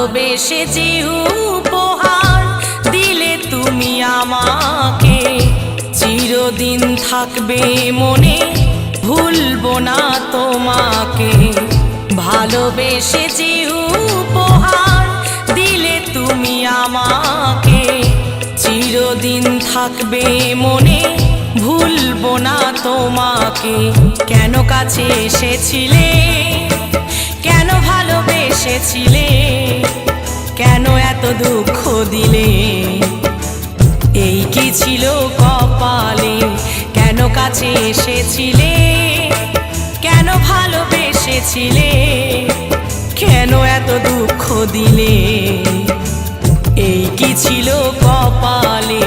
ভালোবেসে যে উপহার দিলে তুমি আমাকে, চিরদিন থাকবে মনে, ভুলবো না তোমাকে। ভালোবেসে যে উপহার দিলে তুমি আমাকে, চিরদিন থাকবে মনে, ভুলবো না তোমাকে। কেন কাছে এসেছিলে, কেন ভালোবেসেছিলে, কেন এত দুঃখ দিলে, এই কি ছিল কপালে। কেন কাছে এসেছিলে, কেন ভালোবেসেছিলে, কেন এত দুঃখ দিলে, এই কি ছিল কপালে।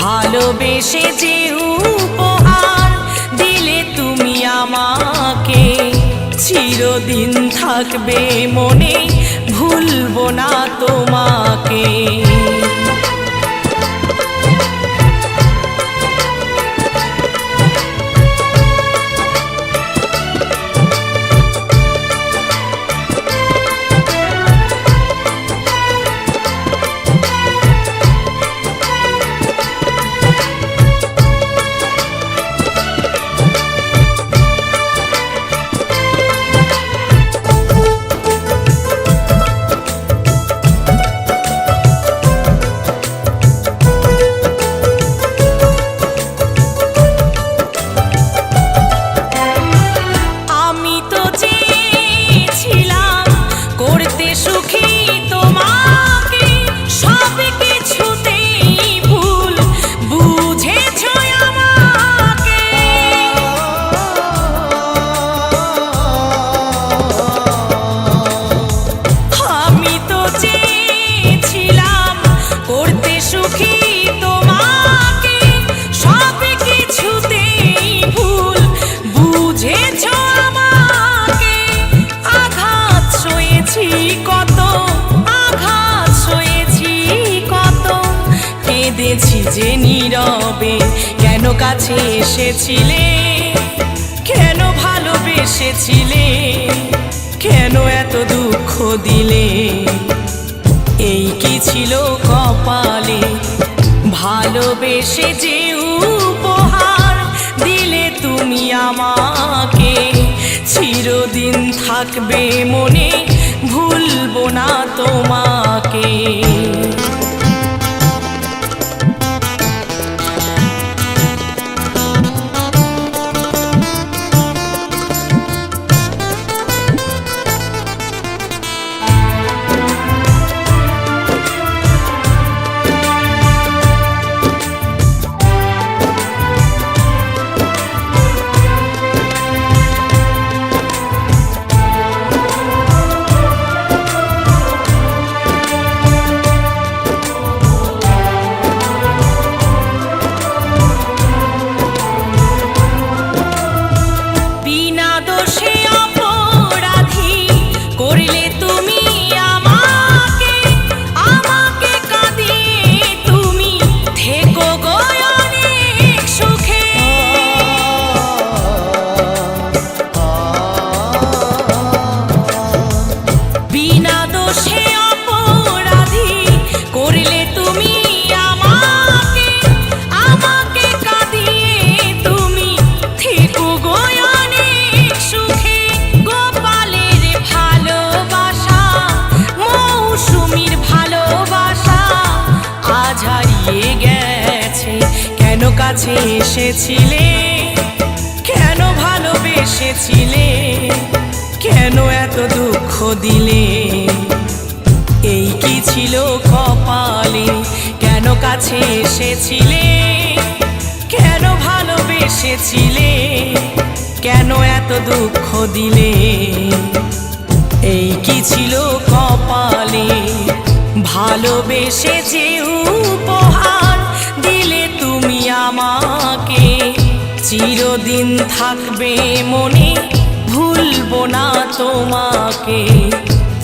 ভালোবেসে যে উপহার দিলে তুমি আমাকে, চিরদিন থাকবে মনে, ভুলবো না তোমাকে। যে নীরবে কেন কাছে এসেছিলে, কেন ভালোবেসেছিলে, কেন এত দুঃখ দিলে, এই কি ছিল কপালে। ভালোবেসে যে উপহার দিলে তুমি আমাকে, চিরদিন থাকবে মনে, ভুলবো না তোমাকে। কাছে এসেছিলে, কেন ভালোবেসেছিলে, কেন এত দুঃখ দিলে, এই কি ছিল কপালে। কেন কাছে এসেছিলে, কেন ভালোবেসেছিলে, কেন এত দুঃখ দিলে, এই কি ছিল কপালে। ভালোবেসে যে উপহার দিলে তুমি আমাকে, চিরদিন থাকবে মনে, ভুলবো না তোমাকে।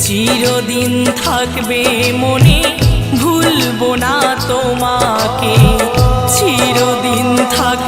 চিরদিন থাকবে মনে, ভুলবো না তোমাকে। চিরদিন থাকবে